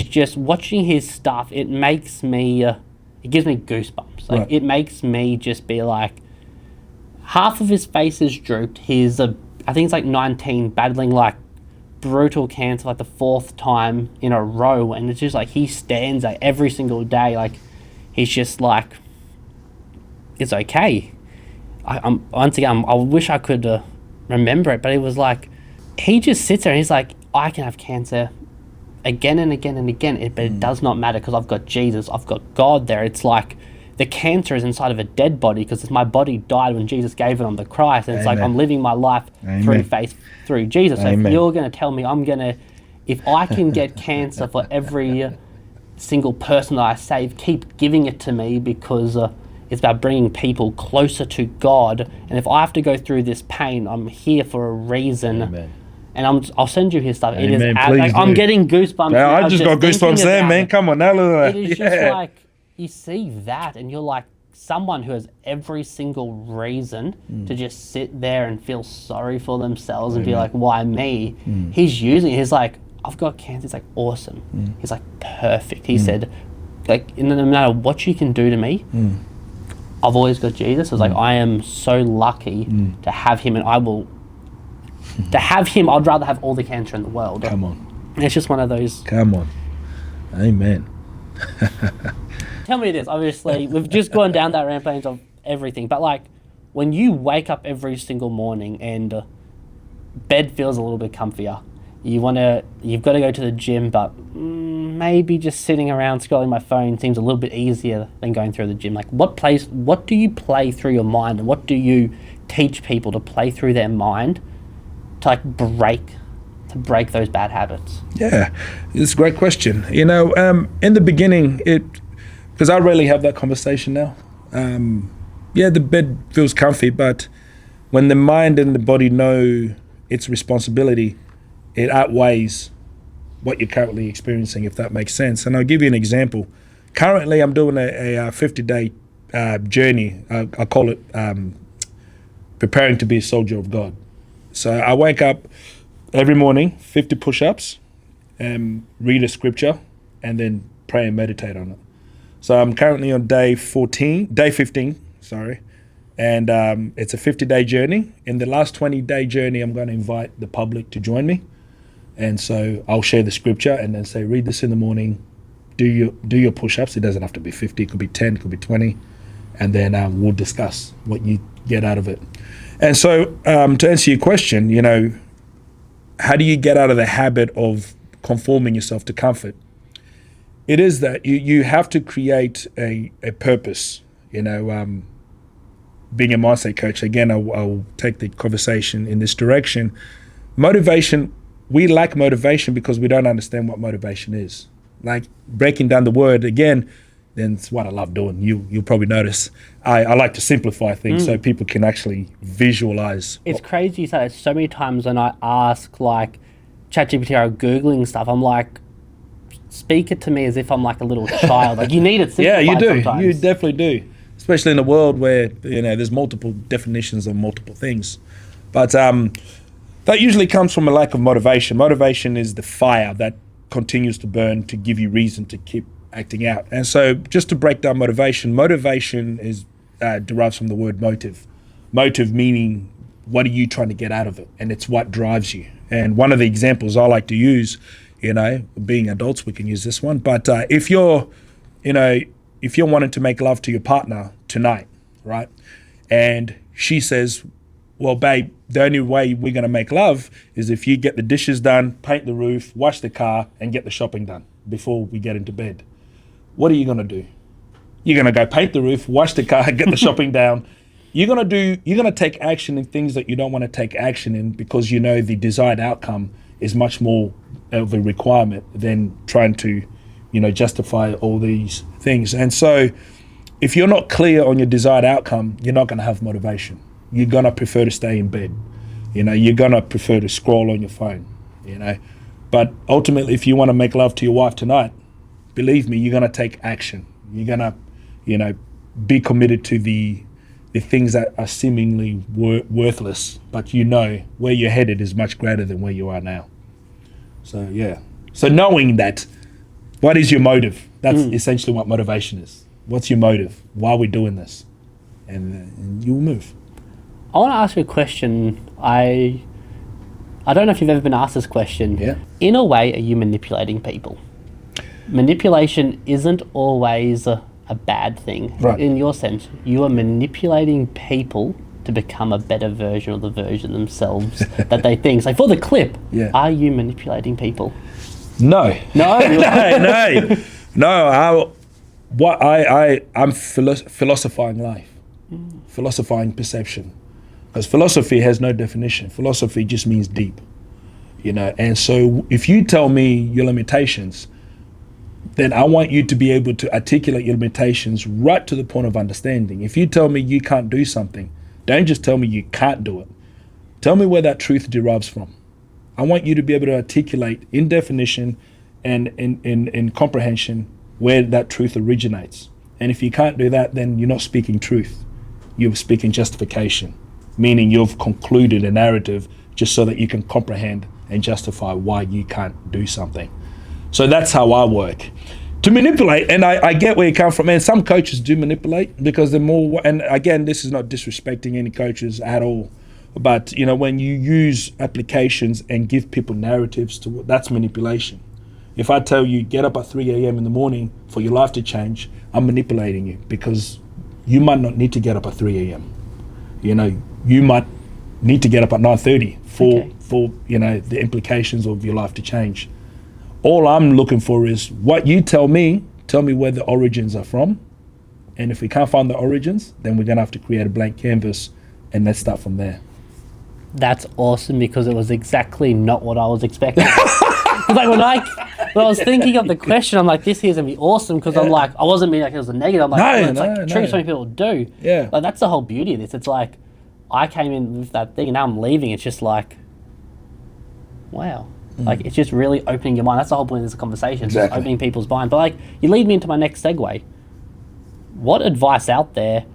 just watching his stuff. It makes me, it gives me goosebumps. Like, it makes me just be like, half of his face is drooped. He's I think it's like 19, battling like brutal cancer, like the 4th time in a row. And it's just like, he stands there every single day. Like, he's just like, it's okay. Once again, I wish I could remember it, but it was like, he just sits there and he's like, I can have cancer again and again and again, but it does not matter because I've got Jesus, I've got God there. It's like the cancer is inside of a dead body because my body died when Jesus gave it on the cross, and it's like, I'm living my life through faith through Jesus. So if you're going to tell me if I can get cancer for every single person that I save, keep giving it to me, because it's about bringing people closer to God. And if I have to go through this pain, I'm here for a reason. Amen. And I'll send you his stuff. Amen. It is Please I'm getting goosebumps. Yeah, I just got goosebumps there, man. Come on, now. It is just like, you see that and you're like, someone who has every single reason to just sit there and feel sorry for themselves and be like, why me? He's using it. He's like, I've got cancer. He's like, awesome. He's like, perfect. He said, like, no matter what you can do to me, I've always got Jesus. I was like, I am so lucky to have him, and I will, to have him, I'd rather have all the cancer in the world. Come on. And it's just one of those. Come on. Amen. Tell me this, obviously, we've just gone down that rampage of everything, but like, when you wake up every single morning and bed feels a little bit comfier, you've got to go to the gym, but maybe just sitting around scrolling my phone seems a little bit easier than going through the gym. Like, what do you play through your mind, and what do you teach people to play through their mind to like break those bad habits? Yeah, it's a great question. In the beginning, because I rarely have that conversation now. The bed feels comfy, but when the mind and the body know its responsibility, it outweighs what you're currently experiencing, if that makes sense. And I'll give you an example. Currently, I'm doing a 50-day journey. I call it preparing to be a soldier of God. So I wake up every morning, 50 push-ups, read a scripture, and then pray and meditate on it. So I'm currently on day 15, And it's a 50-day journey. In the last 20-day journey, I'm going to invite the public to join me. And so I'll share the scripture and then say, read this in the morning, do your push-ups. It doesn't have to be 50, it could be 10, it could be 20. And then we'll discuss what you get out of it. And so to answer your question, how do you get out of the habit of conforming yourself to comfort? It is that you have to create a purpose, being a mindset coach. Again, I'll take the conversation in this direction. Motivation, we lack motivation because we don't understand what motivation is. Like breaking down the word again, then it's what I love doing. You'll probably notice. I like to simplify things so people can actually visualize. It's crazy you say that. So many times when I ask like ChatGPT or Googling stuff, I'm like, speak it to me as if I'm like a little child. Like you need it simplified. Yeah, you do. Sometimes. You definitely do. Especially in a world where there's multiple definitions of multiple things. But that usually comes from a lack of motivation. Motivation is the fire that continues to burn to give you reason to keep acting out. And so just to break down motivation is derives from the word motive. Motive meaning what are you trying to get out of it? And it's what drives you. And one of the examples I like to use, being adults, we can use this one. But if you're wanting to make love to your partner tonight, right? And she says, well, babe, the only way we're going to make love is if you get the dishes done, paint the roof, wash the car, and get the shopping done before we get into bed. What are you going to do? You're going to go paint the roof, wash the car, get the shopping down. You're going to take action in things that you don't want to take action in because the desired outcome is much more of a requirement than trying to, justify all these things. And so if you're not clear on your desired outcome, you're not going to have motivation. You're going to prefer to stay in bed. You're going to prefer to scroll on your phone, But ultimately, if you want to make love to your wife tonight, believe me, you're going to take action. You're going to, be committed to the things that are seemingly worthless, but where you're headed is much greater than where you are now. So, yeah. So knowing that, what is your motive? That's essentially what motivation is. What's your motive? Why are we doing this? And you'll move. I want to ask you a question. I don't know if you've ever been asked this question. Yeah. In a way, are you manipulating people? Manipulation isn't always a bad thing. Right. In your sense, you are manipulating people to become a better version of the version themselves that they think. So for the clip, are you manipulating people? No. No? No. I'm philosophizing life, philosophizing perception. Because philosophy has no definition. Philosophy just means deep, And so if you tell me your limitations, then I want you to be able to articulate your limitations right to the point of understanding. If you tell me you can't do something, don't just tell me you can't do it. Tell me where that truth derives from. I want you to be able to articulate in definition and in comprehension where that truth originates. And if you can't do that, then you're not speaking truth. You're speaking justification, meaning you've concluded a narrative just so that you can comprehend and justify why you can't do something. So that's how I work. To manipulate, and I get where you come from, and some coaches do manipulate because they're more, and again, this is not disrespecting any coaches at all, but when you use applications and give people narratives that's manipulation. If I tell you get up at 3 a.m. in the morning for your life to change, I'm manipulating you because you might not need to get up at 3 a.m. You might need to get up at 9:30 for the implications of your life to change. All I'm looking for is what you tell me where the origins are from. And if we can't find the origins, then we're going to have to create a blank canvas and let's start from there. That's awesome because it was exactly not what I was expecting. Like when I was thinking of the question, I'm like, this here's going to be awesome because I'm like, I wasn't meaning like it was a negative. I'm like, true, so many people do. Yeah. Like that's the whole beauty of this. It's like, I came in with that thing and now I'm leaving. It's just like, wow. Like it's just really opening your mind. That's the whole point of this conversation. Exactly. Just opening people's mind. But like you lead me into my next segue. What advice out there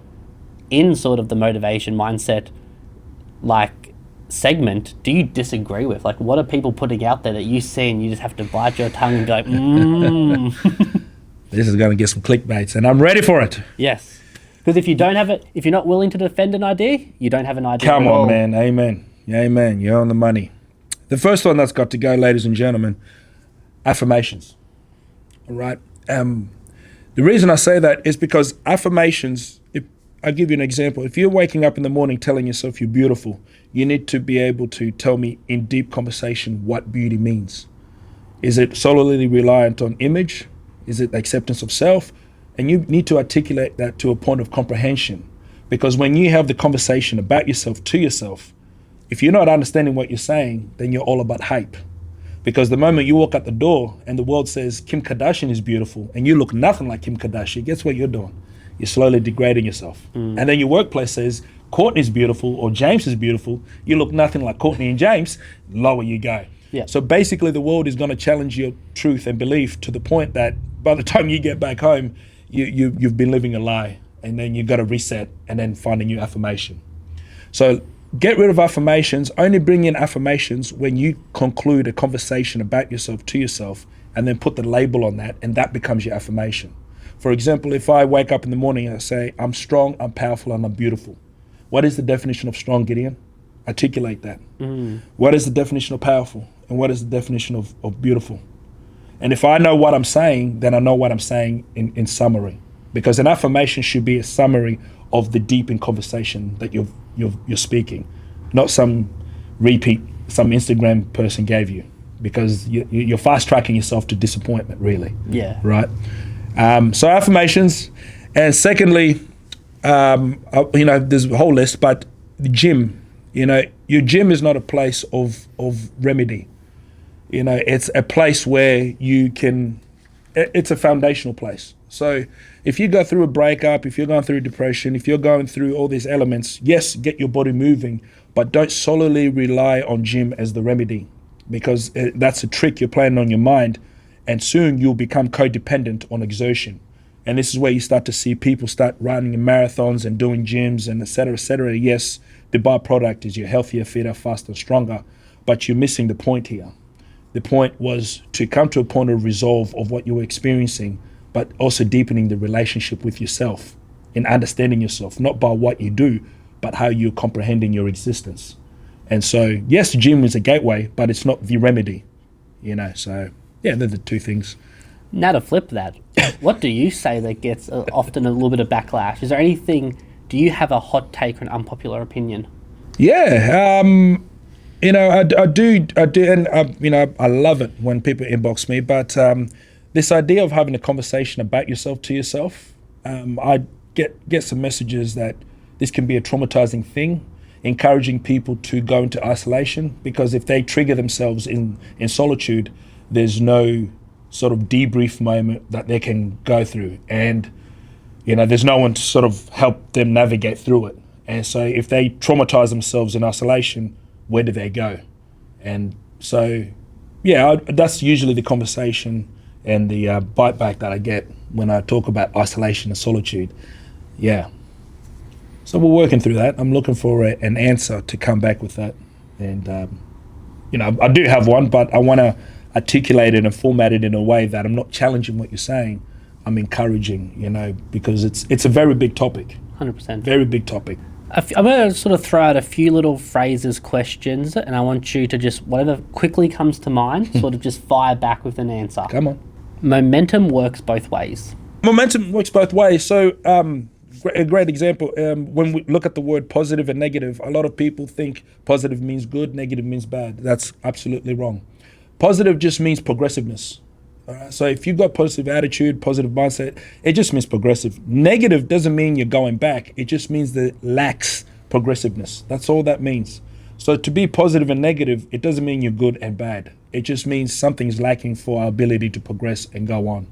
in sort of the motivation mindset like segment do you disagree with? Like what are people putting out there that you see and you just have to bite your tongue and be like, This is going to get some clickbaits and I'm ready for it. Yes. Because if you don't have it, if you're not willing to defend an idea, you don't have an idea. Come at on, all. man. Amen. Amen. You're on the money. The first one that's got to go, ladies and gentlemen, affirmations. All right. The reason I say that is because affirmations, I'll give you an example. If you're waking up in the morning telling yourself you're beautiful, you need to be able to tell me in deep conversation what beauty means. Is it solely reliant on image? Is it acceptance of self? And you need to articulate that to a point of comprehension. Because when you have the conversation about yourself to yourself, if you're not understanding what you're saying, then you're all about hype. Because the moment you walk out the door and the world says Kim Kardashian is beautiful and you look nothing like Kim Kardashian, guess what you're doing? You're slowly degrading yourself. And then your workplace says Courtney's beautiful or James is beautiful, you look nothing like Courtney and James, lower you go. Yeah. So basically the world is going to challenge your truth and belief to the point that by the time you get back home, you've been living a lie, and then you've got to reset and then find a new affirmation. So get rid of affirmations. Only bring in affirmations when you conclude a conversation about yourself to yourself, and then put the label on that, and that becomes your affirmation. For example, if I wake up in the morning and I say, I'm strong, I'm powerful, and I'm beautiful. What is the definition of strong, Gideon? Articulate that. What is the definition of powerful? And what is the definition of beautiful? And if I know what I'm saying, then I know what I'm saying in summary. Because an affirmation should be a summary of the deep in conversation that you're speaking, not some repeat some Instagram person gave you, because you're fast tracking yourself to disappointment, really. Yeah. Right. So affirmations, and secondly, there's a whole list, but the gym. Your gym is not a place of remedy. It's a place where it's a foundational place. So if you go through a breakup, if you're going through depression, if you're going through all these elements, yes, get your body moving, but don't solely rely on gym as the remedy, because that's a trick you're playing on your mind, and soon you'll become codependent on exertion. And this is where you start to see people start running in marathons and doing gyms and et cetera, et cetera. Yes, the byproduct is you're healthier, fitter, faster, stronger, but you're missing the point here. The point was to come to a point of resolve of what you were experiencing, but also deepening the relationship with yourself and understanding yourself, not by what you do, but how you're comprehending your existence. And so, yes, the gym is a gateway, but it's not the remedy, So, yeah, they're the two things. Now to flip that, what do you say that gets often a little bit of backlash? Is there anything, do you have a hot take or an unpopular opinion? Yeah, I do, and I love it when people inbox me. But this idea of having a conversation about yourself to yourself, I get some messages that this can be a traumatizing thing, encouraging people to go into isolation, because if they trigger themselves in solitude, there's no sort of debrief moment that they can go through, and there's no one to sort of help them navigate through it. And so if they traumatize themselves in isolation, where do they go? And so, yeah, that's usually the conversation and the bite back that I get when I talk about isolation and solitude. Yeah. So we're working through that. I'm looking for an answer to come back with that. And, I do have one, but I want to articulate it and format it in a way that I'm not challenging what you're saying. I'm encouraging, because it's a very big topic. 100%. Very big topic. I'm going to sort of throw out a few little phrases, questions, and I want you to just, whatever quickly comes to mind, sort of just fire back with an answer. Come on. Momentum works both ways. Momentum works both ways. So a great example, when we look at the word positive and negative, a lot of people think positive means good, negative means bad. That's absolutely wrong. Positive just means progressiveness. So if you've got positive attitude, positive mindset, it just means progressive. Negative doesn't mean you're going back. It just means that it lacks progressiveness. That's all that means. So to be positive and negative, it doesn't mean you're good and bad. It just means something's lacking for our ability to progress and go on.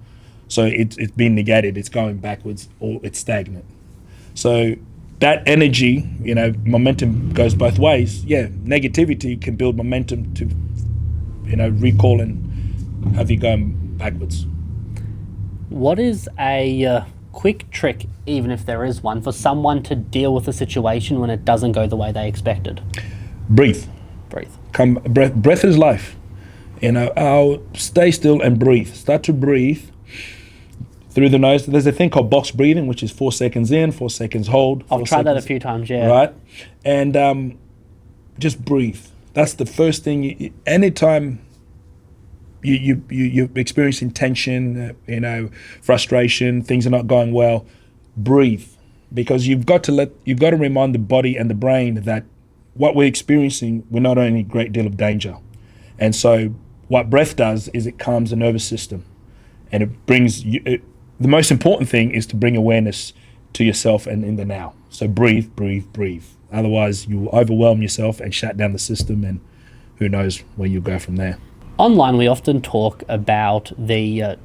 So it's being negated, it's going backwards, or it's stagnant. So that energy, momentum goes both ways. Yeah, negativity can build momentum to, recall and have you going backwards. What is a quick trick, even if there is one, for someone to deal with a situation when it doesn't go the way they expected? Breathe. Breath is life. I'll stay still and breathe. Start to breathe. through the nose. There's a thing called box breathing, which is 4 seconds in, 4 seconds hold. I've tried that a few times, yeah. Right? And just breathe. That's the first thing. Anytime you're experiencing tension, frustration, things are not going well, breathe. Because you've got to remind the body and the brain that what we're experiencing, we're not in a great deal of danger. And so what breath does is it calms the nervous system, and it brings the most important thing is to bring awareness to yourself and in the now. So breathe, breathe, breathe. Otherwise you will overwhelm yourself and shut down the system, and who knows where you'll go from there. Online, we often talk about the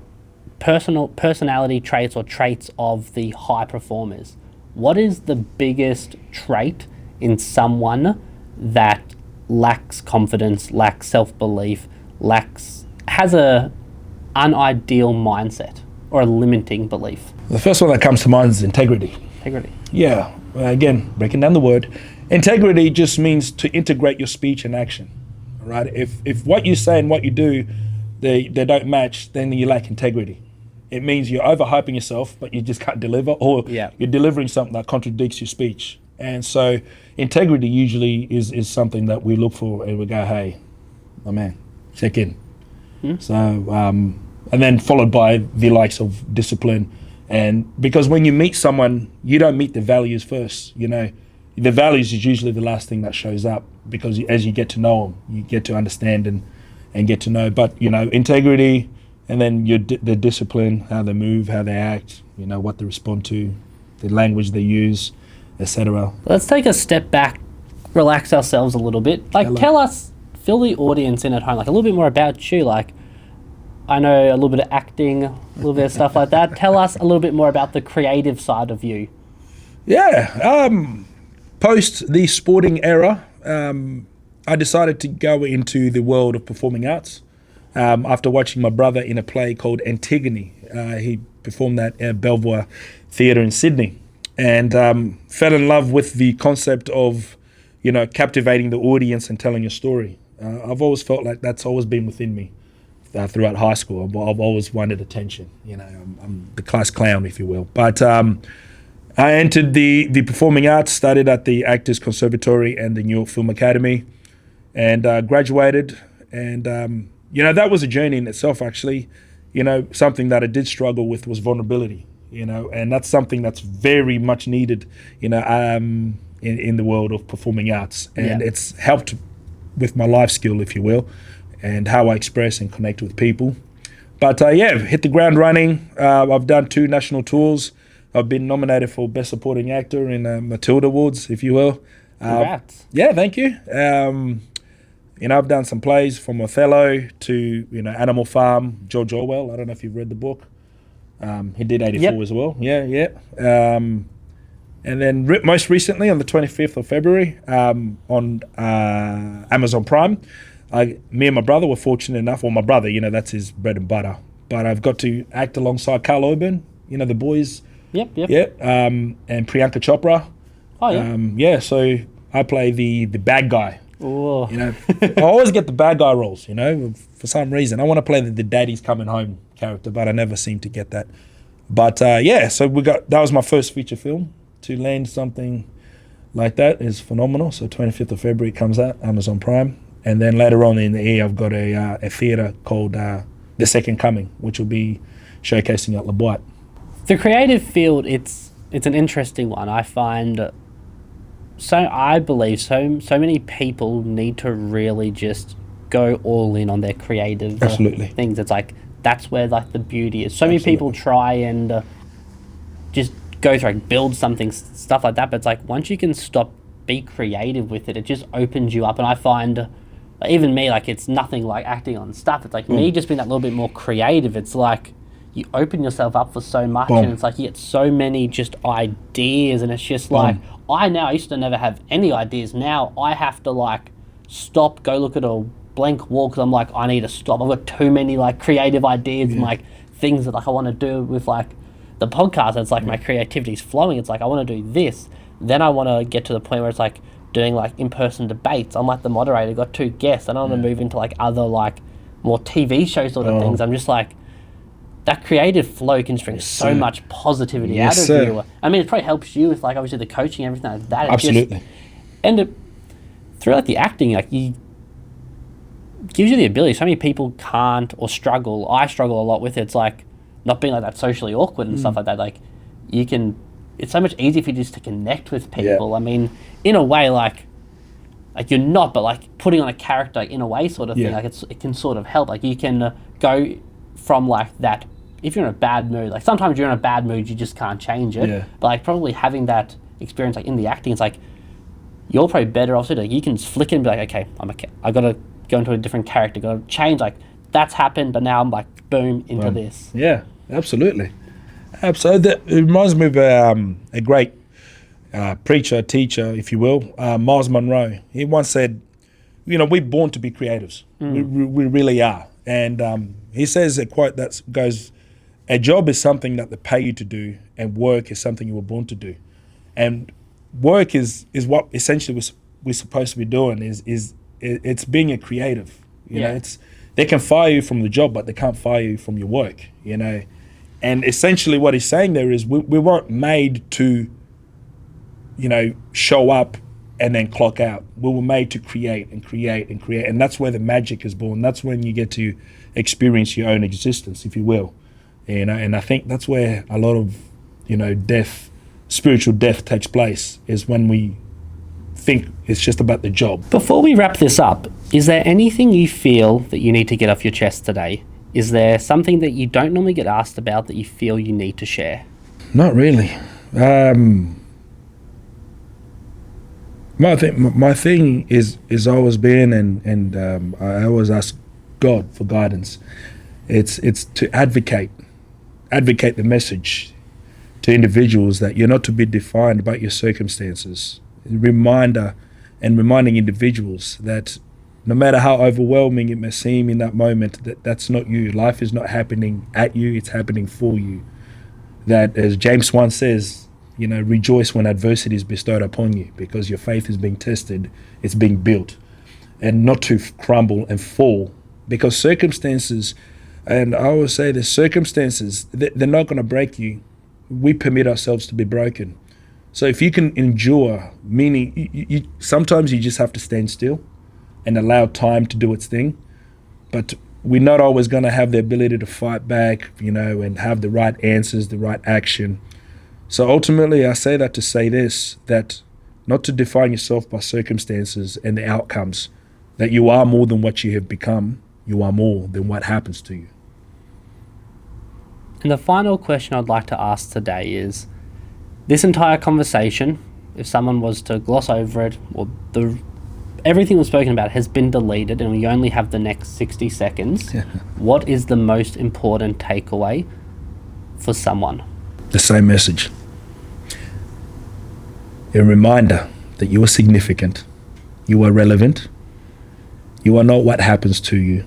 personality traits or traits of the high performers. What is the biggest trait in someone that lacks confidence, lacks self-belief, has a unideal mindset or a limiting belief? The first one that comes to mind is integrity. Integrity. Yeah, again, breaking down the word. Integrity just means to integrate your speech and action, right? If what you say and what you do, they don't match, then you lack integrity. It means you're overhyping yourself, but you just can't deliver, or you're delivering something that contradicts your speech. And so integrity usually is something that we look for, and we go, hey, my man, check in. So, and then followed by the likes of discipline. And because when you meet someone, you don't meet the values first, The values is usually the last thing that shows up, because as you get to know them, you get to understand and get to know. But, integrity, and then the discipline, how they move, how they act, what they respond to, the language they use, etc. Let's take a step back, relax ourselves a little bit. Tell us, fill the audience in at home, a little bit more about you. I know a little bit of acting, a little bit of stuff like that. Tell us a little bit more about the creative side of you. Yeah, post the sporting era, I decided to go into the world of performing arts. After watching my brother in a play called Antigone. He performed that at Belvoir Theatre in Sydney, and fell in love with the concept of, captivating the audience and telling a story. I've always felt like that's always been within me throughout high school. I've always wanted attention. I'm the class clown, if you will. But I entered the performing arts, studied at the Actors Conservatory and the New York Film Academy, and graduated. And that was a journey in itself, actually. Something that I did struggle with was vulnerability, and that's something that's very much needed, in the world of performing arts. And it's helped with my life skill, if you will, and how I express and connect with people. But hit the ground running. I've done 2 national tours. I've been nominated for Best Supporting Actor in Matilda Awards, if you will. Congrats. Yeah, thank you. I've done some plays from Othello to, Animal Farm, George Orwell. I don't know if you've read the book. He did 84 as well. Yeah. And then most recently, on the 25th of February, on Amazon Prime, me and my brother were fortunate enough, my brother, that's his bread and butter. But I've got to act alongside Carl Urban, the boys. Yep. And Priyanka Chopra. Oh, yeah. So I play the bad guy. Ooh. I always get the bad guy roles, for some reason. I want to play the daddy's coming home character, but I never seem to get that. But so that was my first feature film. To land something like that is phenomenal. So 25th of February comes out, Amazon Prime. And then later on in the year, I've got a theatre called The Second Coming, which will be showcasing at La Boite. The creative field, it's an interesting one. I find... I believe so many people need to really just go all in on their creative things. It's that's where the beauty is. So many people try and just go through, build something, stuff like that. But it's once you can stop, be creative with it, it just opens you up. And I find, even me, it's nothing like acting on stuff. It's me just being that little bit more creative. It's you open yourself up for so much, and it's you get so many just ideas, and it's just I used to never have any ideas. Now I have to stop, go look at a blank wall, because I'm I need to stop. I've got too many creative ideas and things that I want to do with the podcast. It's my creativity's flowing. It's I want to do this. Then I want to get to the point where it's doing in-person debates. I'm the moderator, got 2 guests. I don't want to move into other more TV show sort of things. I'm just that creative flow can bring so much positivity out of you. I mean, it probably helps you with like obviously the coaching and everything like that. Absolutely. Through like the acting, like you gives you the ability. So many people can't or struggle. I struggle a lot with it. It's like not being like that socially awkward and stuff like that. Like you can, it's so much easier for you just to connect with people. Yeah. I mean, in a way, like you're not, but like putting on a character like, in a way sort of thing. Like it can sort of help. Like you can go from like that. If you're in a bad mood, like sometimes you're in a bad mood, you just can't change it. Yeah. But like probably having that experience like in the acting, it's like you're probably better off. Like you can flick it and be like, okay, I got to go into a different character, got to change. Like that's happened, but now I'm like boom into this. Yeah, absolutely. That it reminds me of a great preacher, teacher, if you will, Miles Monroe. He once said, you know, we're born to be creatives. We really are. And he says a quote that goes, a job is something that they pay you to do, and work is something you were born to do. And work is what essentially we're supposed to be doing, is it's being a creative. You know, they can fire you from the job, but they can't fire you from your work, you know. And essentially what he's saying there is we weren't made to, you know, show up and then clock out. We were made to create and create and create. And that's where the magic is born. That's when you get to experience your own existence, if you will. You know, and I think that's where a lot of, you know, spiritual death takes place, is when we think it's just about the job. Before we wrap this up, is there anything you feel that you need to get off your chest today? Is there something that you don't normally get asked about that you feel you need to share? Not really. My thing is always been, and I always ask God for guidance. It's to advocate the message to individuals that you're not to be defined by your circumstances. Reminding individuals that no matter how overwhelming it may seem in that moment, that's not you. Life is not happening at you, it's happening for you. That, as James 1 says, you know, rejoice when adversity is bestowed upon you, because your faith is being tested, it's being built. And not to crumble and fall, because circumstances, and I always say this, circumstances, they're not going to break you. We permit ourselves to be broken. So if you can endure, meaning you sometimes you just have to stand still and allow time to do its thing. But we're not always going to have the ability to fight back, you know, and have the right answers, the right action. So ultimately, I say that to say this, that not to define yourself by circumstances and the outcomes, that you are more than what you have become. You are more than what happens to you. And the final question I'd like to ask today is, this entire conversation, if someone was to gloss over it, or everything we've spoken about has been deleted and we only have the next 60 seconds, what is the most important takeaway for someone? The same message. A reminder that you are significant, you are relevant, you are not what happens to you,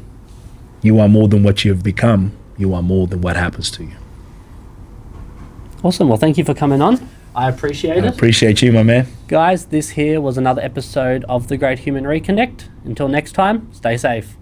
you are more than what you have become, you are more than what happens to you. Awesome. Well, thank you for coming on. I appreciate it. I appreciate you, my man. Guys, this here was another episode of The Great Human Reconnect. Until next time, stay safe.